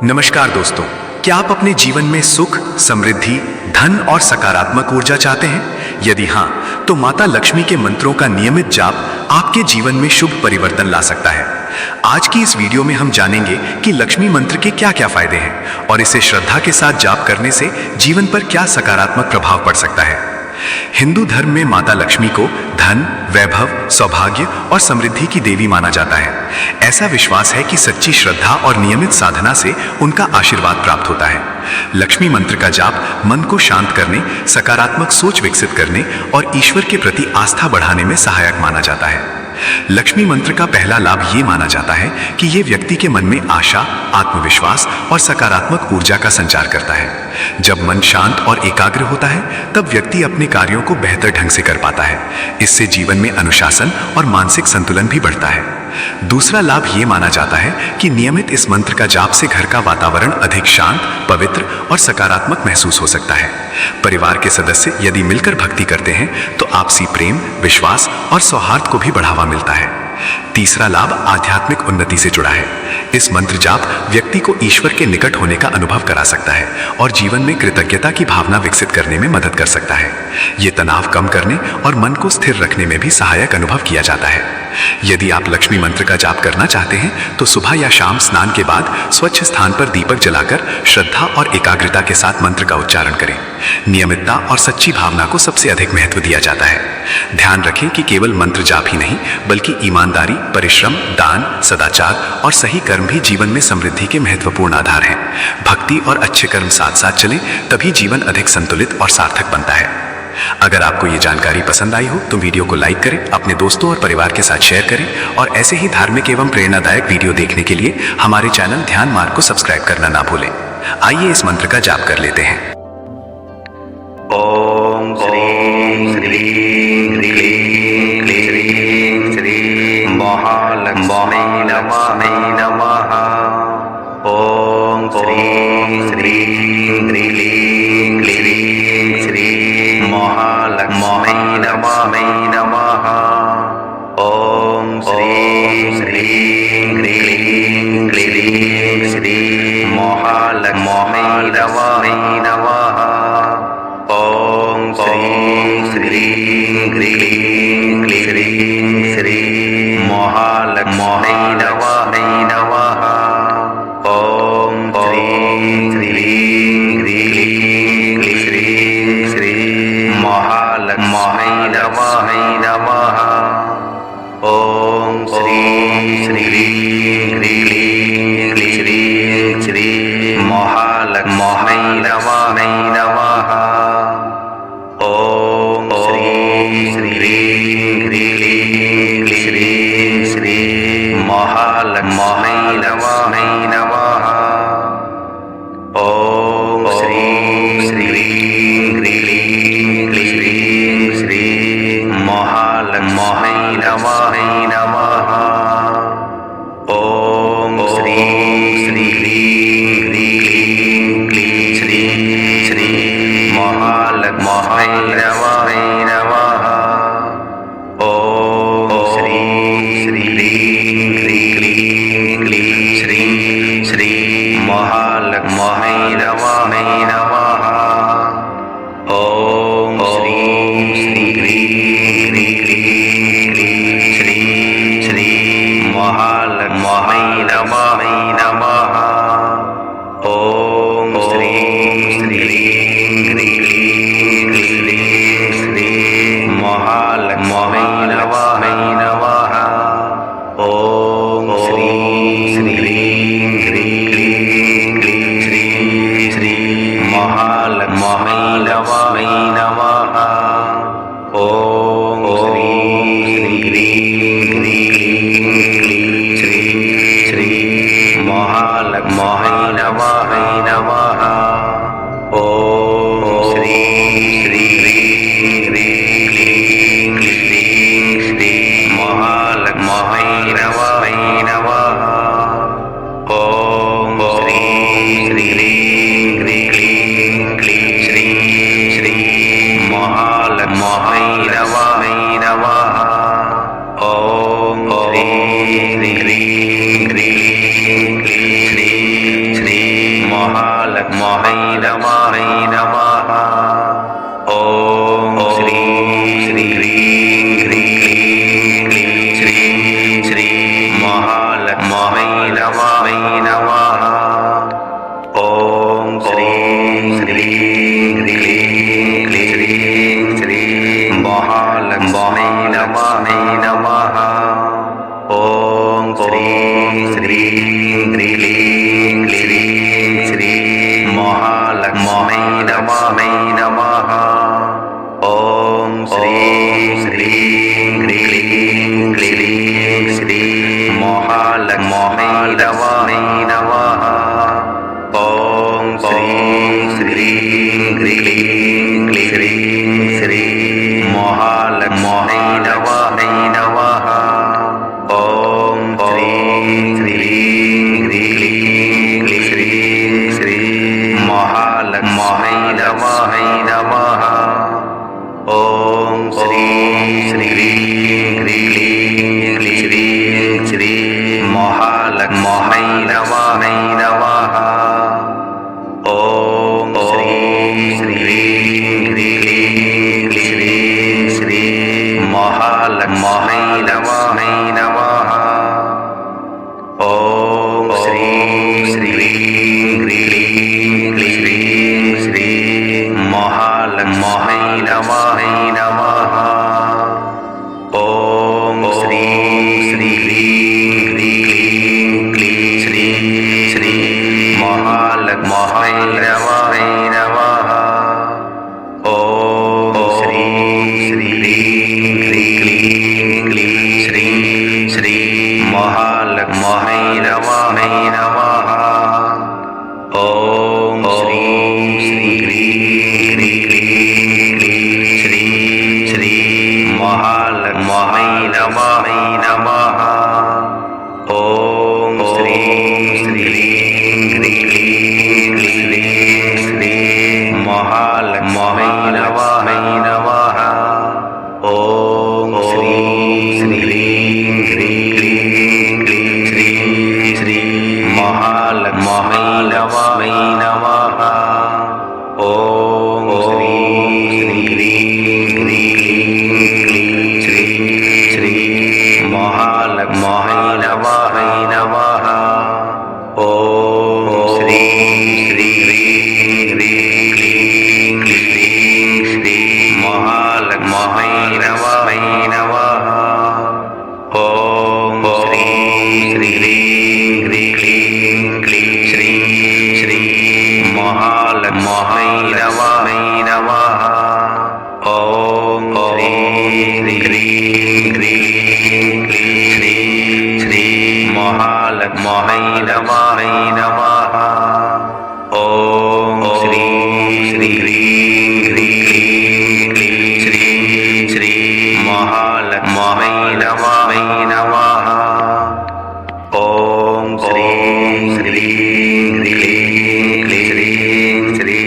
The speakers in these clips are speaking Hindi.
नमस्कार दोस्तों, क्या आप अपने जीवन में सुख, समृद्धि, धन और सकारात्मक ऊर्जा चाहते हैं? यदि हाँ, तो माता लक्ष्मी के मंत्रों का नियमित जाप आपके जीवन में शुभ परिवर्तन ला सकता है। आज की इस वीडियो में हम जानेंगे कि लक्ष्मी मंत्र के क्या क्या फायदे हैं और इसे श्रद्धा के साथ जाप करने से जीवन पर क्या सकारात्मक प्रभाव पड़ सकता है। हिंदू धर्म में माता लक्ष्मी को धन, वैभव, सौभाग्य और समृद्धि की देवी माना जाता है। ऐसा विश्वास है कि सच्ची श्रद्धा और नियमित साधना से उनका आशीर्वाद प्राप्त होता है। लक्ष्मी मंत्र का जाप मन को शांत करने, सकारात्मक सोच विकसित करने और ईश्वर के प्रति आस्था बढ़ाने में सहायक माना जाता है। लक्ष्मी मंत्र का पहला लाभ ये माना जाता है कि ये व्यक्ति के मन में आशा, आत्मविश्वास और सकारात्मक ऊर्जा का संचार करता है। जब मन शांत और एकाग्र होता है, तब व्यक्ति अपने कार्यों को बेहतर ढंग से कर पाता है। इससे जीवन में अनुशासन और मानसिक संतुलन भी बढ़ता है। दूसरा लाभ ये माना जाता है कि नियमित इस मंत्र का जाप से घर का वातावरण अधिक शांत, पवित्र और सकारात्मक महसूस हो सकता है। परिवार के सदस्य यदि मिलकर भक्ति करते हैं तो आपसी प्रेम, विश्वास और सौहार्द को भी बढ़ावा मिलता है। तीसरा लाभ आध्यात्मिक उन्नति से जुड़ा है। इस मंत्र जाप व्यक्ति को ईश्वर के निकट होने का अनुभव करा सकता है और जीवन में कृतज्ञता की भावना विकसित करने में मदद कर सकता है। ये तनाव कम करने और मन को स्थिर रखने में भी सहायक अनुभव किया जाता है। यदि आप लक्ष्मी मंत्र का जाप करना चाहते हैं तो सुबह या शाम स्नान के बाद स्वच्छ स्थान पर दीपक जलाकर श्रद्धा और एकाग्रता के साथ मंत्र का उच्चारण करें। नियमितता और सच्ची भावना को सबसे अधिक महत्व दिया जाता है। ध्यान रखें कि केवल मंत्र जाप ही नहीं, बल्कि ईमानदारी, परिश्रम, दान, सदाचार और सही कर्म भी जीवन में समृद्धि के महत्वपूर्ण आधार हैं। भक्ति और अच्छे कर्म साथ साथ चलें, तभी जीवन अधिक संतुलित और सार्थक बनता है। अगर आपको ये जानकारी पसंद आई हो तो वीडियो को लाइक करें, अपने दोस्तों और परिवार के साथ शेयर करें और ऐसे ही धार्मिक एवं प्रेरणादायक वीडियो देखने के लिए हमारे चैनल ध्यान मार्ग को सब्सक्राइब करना ना भूलें। आइए इस मंत्र का जाप कर लेते हैं। ओम श्रीं ह्रीं क्लीं क्लीं श्रीं महालक्ष्मी नमः। ओम श्रीं ह्रीं क्लीं क्लीं श्रीं महालक्ष्मी नमः। ओम श्रीं ह्रीं क्लीं क्लीं श्रीं महालक्ष्मी नमः। ओम श्रीं ह्रीं क्लीं क्लीं श्रीं महालक्ष्मी नमः। ओम श्रीं ह्रीं क्लीं क्लीं श्रीं महालक्ष्मी नमः। ओम श्रीं ह्रीं क्लीं क्लीं श्रीं महालक्ष्मी नमः। ओम श्रीं ह्रीं क्लीं क्लीं श्रीं महालक्ष्मी नमः। ओम श्रीं ह्रीं क्लीं क्लीं श्रीं महालक्ष्मी नमः। ओम श्रीं ह्रीं क्लीं क्लीं श्रीं महालक्ष्मी नमः। ओम श्रीं ह्रीं क्लीं क्लीं श्रीं महालक्ष्मी नमः। ओम श्रीं ह्रीं क्लीं क्लीं श्रीं महालक्ष्मी नमः। ओम श्रीं ह्रीं क्लीं क्लीं श्रीं महालक्ष्मी नमः। ओम श्रीं ह्रीं क्लीं क्लीं महालक्ष्मी नमः। ओम श्री श्री ह्रीं क्लीं श्री श्री महालक्ष्मी नमः। ओम श्री श्री ह्रीं क्लीं श्री महालक्ष्मी नमः। ओम श्री श्री ह्रीं क्लीं श्री महालक्ष्मी नमः। ओम श्री श्री ह्रीं क्लीं श्री महालक्ष्मी नमः। ओम श्री श्री ह्रीं क्लीं श्री महालक्ष्मी नमः। ओम श्री श्री ह्रीं क्लीं श्री महालक्ष्मी नमः। ओम श्री श्री ह्रीं क्लीं श्री महालक्ष्मी नमः। ओम श्री श्री ह्रीं क्लीं श्री महालक्ष्मी नमः। ओम श्री श्री ह्रीं क्लीं श्री महालक्ष्मी नमः। ओम श्री श्री ह्रीं क्लीं श्री महालक्ष्मी नमः। ओम श्री श्री ह्रीं क्लीं श्री महालक्ष्मी नमः। ओम श्री श्री ह्रीं क्लीं श्री महालक्ष्मी नमः। ओम श्री श्री ह्रीं क्लीं श्री महालक्ष्मी नमः। ओम श्री श्री ह्रीं क्लीं श्री महालक्ष्मी नमः। ओम श्री श्री ह्रीं क्लीं श्री महालक्ष्मी नमः। ओम श्री श्री ह्रीं क्लीं श्री महालक्ष्मी नमः। ओम श्री श्री ह्रीं क्लीं श्री महालक्ष्मी नमः। ओम श्री ह्रीं क्लीं श्री महालक्ष्मी नमः। ओम श्री श्री ह्रीं क्लीं श्री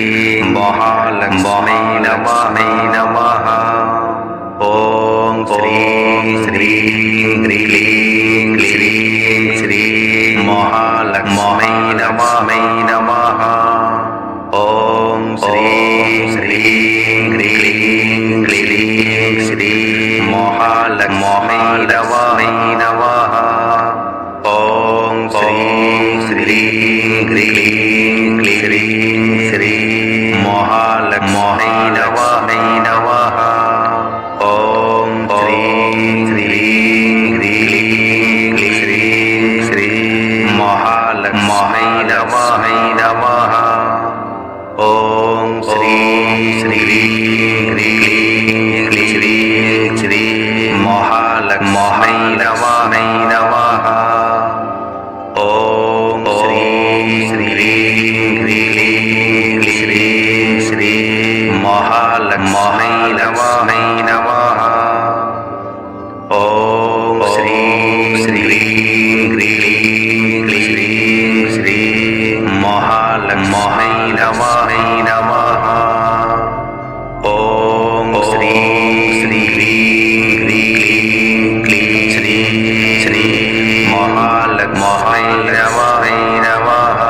महालक्ष्मी नमः। ओम श्री श्री ह्रीं क्लीं श्री महालक्ष्मी नमः। ओम श्री श्री ह्रीं क्लीं श्री महालक्ष्मी नमः। ओम श्री श्री ह्रीं क्लीं श्री महालक्ष्मी नमः। ओम श्री श्री ह्रीं क्लीं श्री महालक्ष्मी नमः। ओम श्री श्री ह्रीं क्लीं श्री महालक्ष्मी नमः। ओम श्री श्री ह्रीं श्री महालक्ष्मी नमः। ओम श्री श्री ह्रीं श्री महालक्ष्मी नमः। ओम श्री श्री ह्रीं श्री महालक्ष्मी नमः। ओम श्री श्री ह्रीं श्री महालक्ष्मी नमः।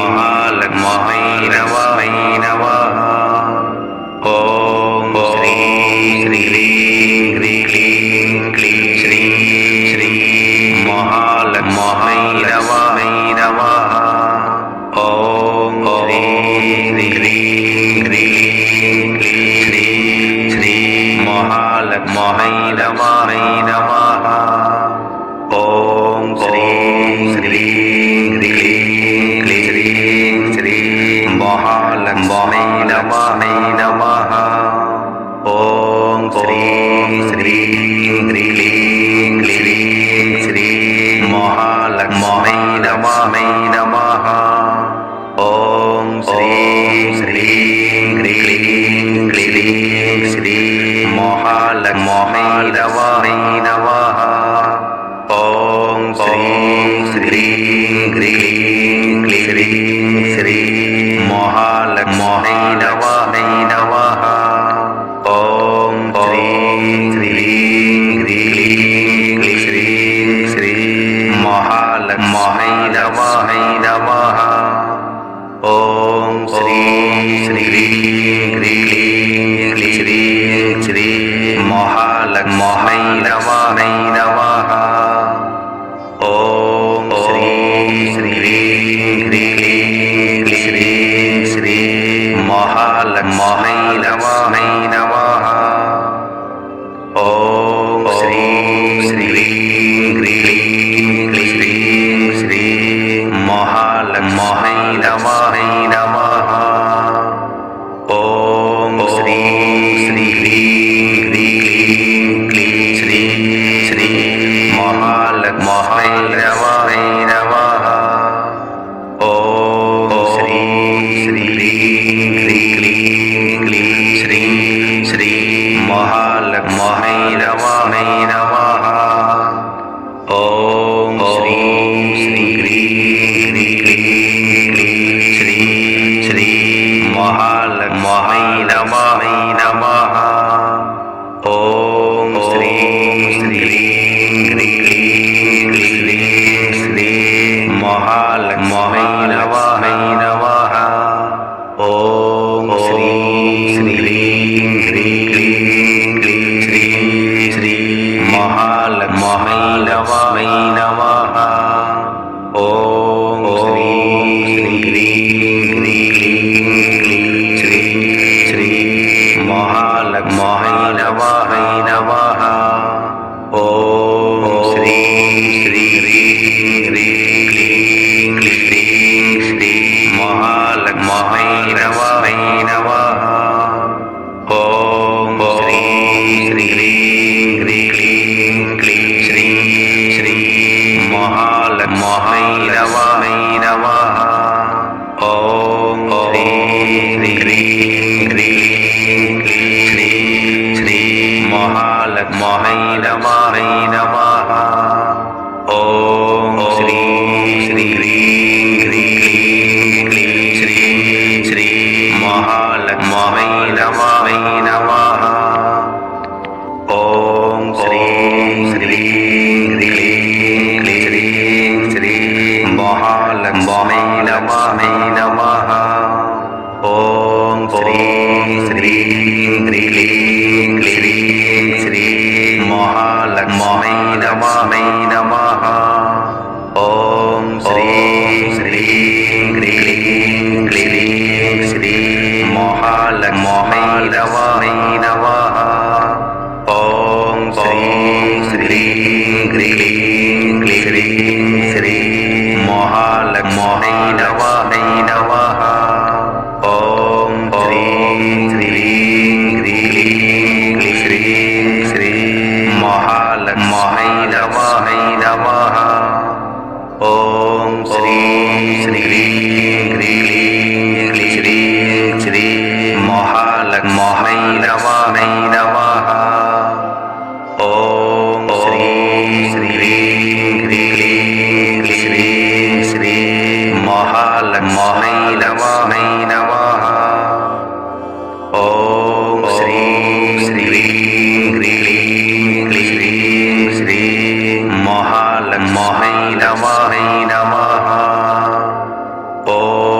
महालक्ष्मी नमः। ओम श्री श्री ह्रीं क्लीं श्रीं श्री महालक्ष्मी नमः। ओम श्री ह्रीं क्लीं श्रीं श्री महालक्ष्मी नमः। ओम श्री ह्रीं क्लीं श्रीं श्री महालक्ष्मी नमः। ओम श्री ह्रीं क्लीं श्रीं श्री महालक्ष्मी नमः। ओम श्री ह्रीं क्लीं श्रीं श्री महालक्ष्मी नमः। ओम श्री ह्रीं क्लीं श्रीं श्री महालक्ष्मी नमः। ओम श्री ह्रीं क्लीं श्रीं श्री महालक्ष्मी नमः। ओम श्री ह्रीं क्लीं श्रीं श्री महालक्ष्मी नमः। ओम श्री ह्रीं क्लीं श्रीं श्री महालक्ष्मी नमः। ओम श्री ह्रीं क्लीं श्रीं श्री महालक्ष्मी नमः। ओम श्री ह्रीं क्लीं श्रीं श्री महालक्ष्मी नमः। ओम श्री ह्रीं क्लीं श्रीं श्री महालक्ष्मी नमः। ओम श्री ह्रीं क्लीं श्रीं श्री महालक्ष्मी नमः। ओम श्री ह्रीं क्लीं श्रीं श्री महालक्ष्मी नमः। ओम श्री ह्रीं क्लीं श्रीं श्री महालक्ष्मी नमः। ओम श्री ह्रीं क्लीं श्रीं श्री महालक्ष्मी नमः। ओम श्री ह्रीं क्लीं श्रीं श्री महालक्ष्मी नमः। ओम श्री ह्रीं क्लीं श्रीं श्री महालक्ष्मी नमः। ओम श्री ह्रीं क्लीं श्रीं श्री महालक्ष्मी नमः। ओम श्री ह्रीं क्लीं श्रीं श्री महालक्ष्मी नमः। ओम श्री ह्रीं क्लीं श्रीं श्री महालक्ष्मी नमः। ओम श्री ह्रीं क्लीं श्रीं श्री महालक्ष्मी नमः। ओम श्री ह्रीं क्लीं श्रीं श्री महालक्ष्मी नमः। ओम श्री ह्रीं क्लीं श्रीं श्री महालक्ष्मी नमः। ओम श्री ह्रीं क्लीं श्रीं श्री महालक्ष्मी नमः। ओम श्री ह्रीं क्लीं श्रीं श्री महालक्ष्मी नमः। ओम श्री ह्रीं क्लीं श्रीं श्री महालक्ष्मी नमः। ओम श्री ह्रीं क्लीं श्रीं श्री महालक्ष्मी नमः। ओम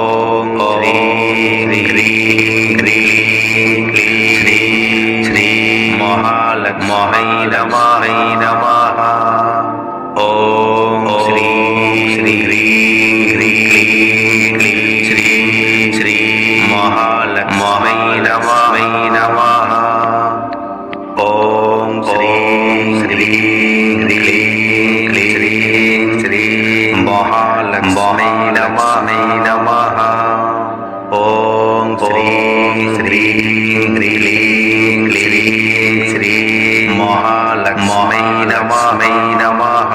महालक्ष्मी नमः। ॐ श्रीं श्रीं ह्रीं क्लीं श्रीं महालक्ष्मी नमः।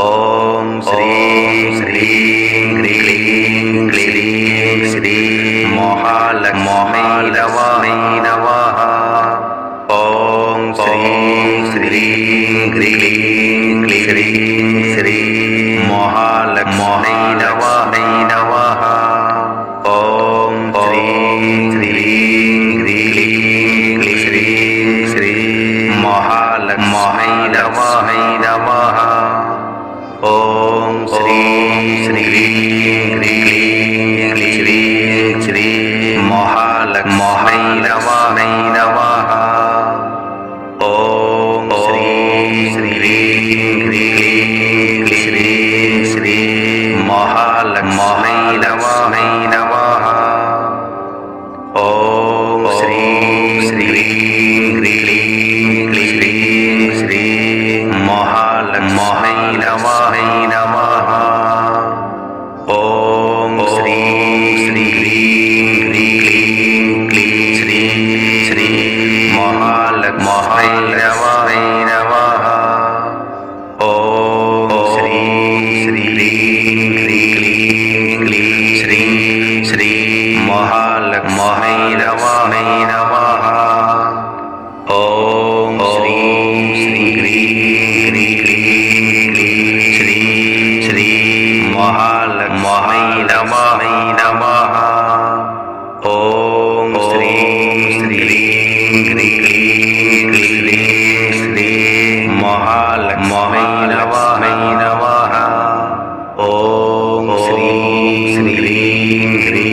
ॐ श्रीं श्रीं ह्रीं क्लीं श्रीं महालक्ष्मी नमः। ॐ श्रीं श्रीं ह्रीं क्लीं श्रीं महालक्ष्मी नमः। ॐ श्रीं श्रीं ह्रीं क्लीं श्रीं महालक्ष्मी नमः। ॐ श्रीं श्रीं ह्रीं क्लीं श्रीं महालक्ष्मी नमः। ॐ श्रीं श्रीं ह्रीं क्लीं श्रीं महालक्ष्मी नमः। ॐ श्रीं श्रीं ह्रीं क्लीं श्रीं महालक्ष्मी नमः। ॐ श्रीं श्रीं ह्रीं क्लीं श्रीं महालक्ष्मी नमः। ॐ श्रीं श्रीं ह्रीं क्लीं श्रीं महालक्ष्मी नमः। ॐ श्रीं श्रीं ह्रीं क्लीं श्रीं महालक्ष्मी नमः। ॐ श्रीं श्रीं ह्रीं क्लीं श्रीं महालक्ष्मी नमः। ॐ श्रीं श्रीं ह्रीं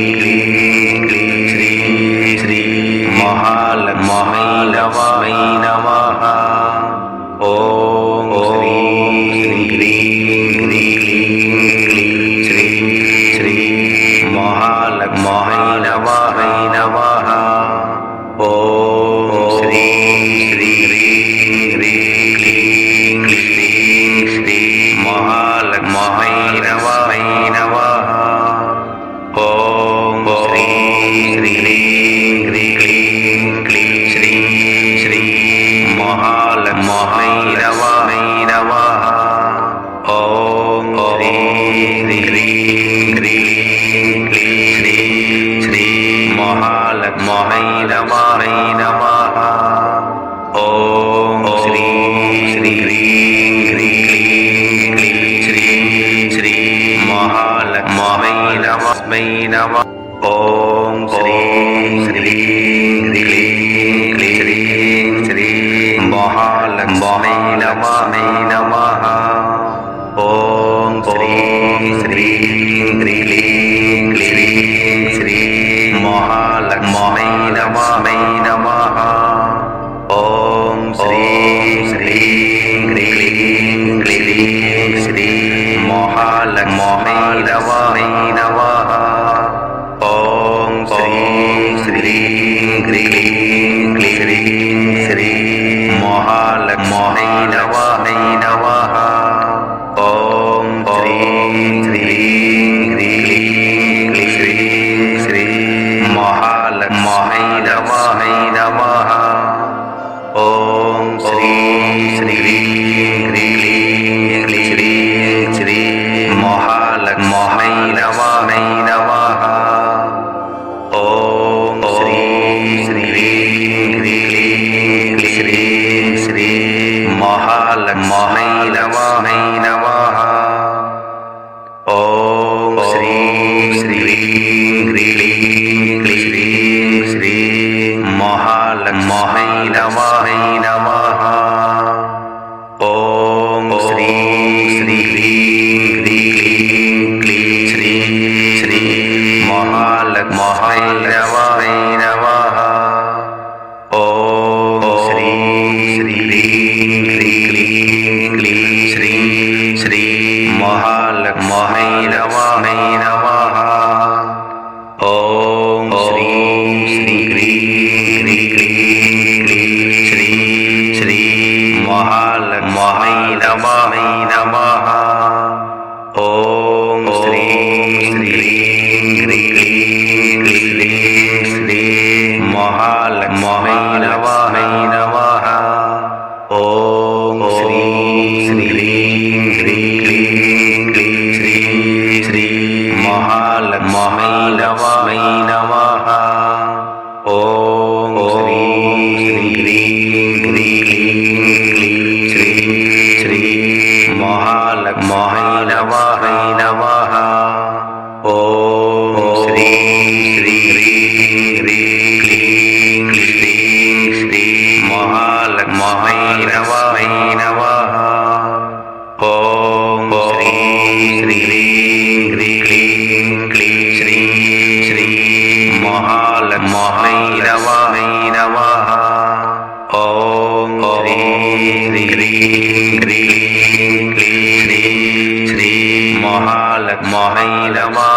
क्लीं श्रीं महालक्ष्मी नमः। ॐ श्रीं श्रीं ह्रीं क्लीं श्रीं महालक्ष्मी नमः। ॐ श्रीं श्रीं ह्रीं क्लीं श्रीं महालक्ष्मी नमः। ॐ श्रीं श्रीं ह्रीं क्लीं श्रीं महालक्ष्मी नमः। ॐ श्रीं श्रीं ह्रीं क्लीं श्रीं महालक्ष्मी नमः। ॐ श्रीं श्रीं ह्रीं क्लीं श्रीं महालक्ष्मी नमः। ॐ श्रीं श्रीं ह्रीं क्लीं श्रीं महालक्ष्मी नमः। ॐ श्रीं श्रीं ह्रीं क्लीं श्रीं महालक्ष्मी नमः। ॐ श्रीं श्रीं ह्रीं क्लीं श्रीं महालक्ष्मी नमः। ॐ श्रीं श्रीं ह्रीं क्लीं श्रीं महालक्ष्मी नमः। ॐ श्रीं श्रीं ह्रीं क्लीं श्रीं महालक्ष्मी नमः। ॐ श्रीं श्रीं ह्रीं क्लीं श्रीं महालक्ष्मी नमः। ॐ श्रीं श्रीं ह्रीं क्लीं श्रीं महालक्ष्मी नमः। ॐ श्रीं श्रीं ह्रीं क्लीं श्रीं महालक्ष्मी नमः। ॐ श्रीं श्रीं ह्रीं क्लीं श्रीं महालक्ष्मी नमः। ॐ श्रीं श्रीं ह्रीं क्लीं श्रीं महालक्ष्मी नमः। ॐ श्रीं श्रीं ह्रीं क्लीं श्रीं महालक्ष्मी नमः। ॐ ह्रीं क्लीं श्रीं महालक्ष्मी नमः। ॐ श्रीं ह्रीं क्लीं श्रीं महालक्ष्मी नमः। ॐ श्रीं ह्रीं क्लीं श्रीं महालक्ष्मी नमः। ॐ श्रीं ह्रीं क्लीं श्रीं महालक्ष्मी नमः। ॐ श्रीं ह्रीं क्लीं श्रीं महालक्ष्मी नमः। ॐ श्रीं ह्रीं क्लीं श्रीं महालक्ष्मी नमः।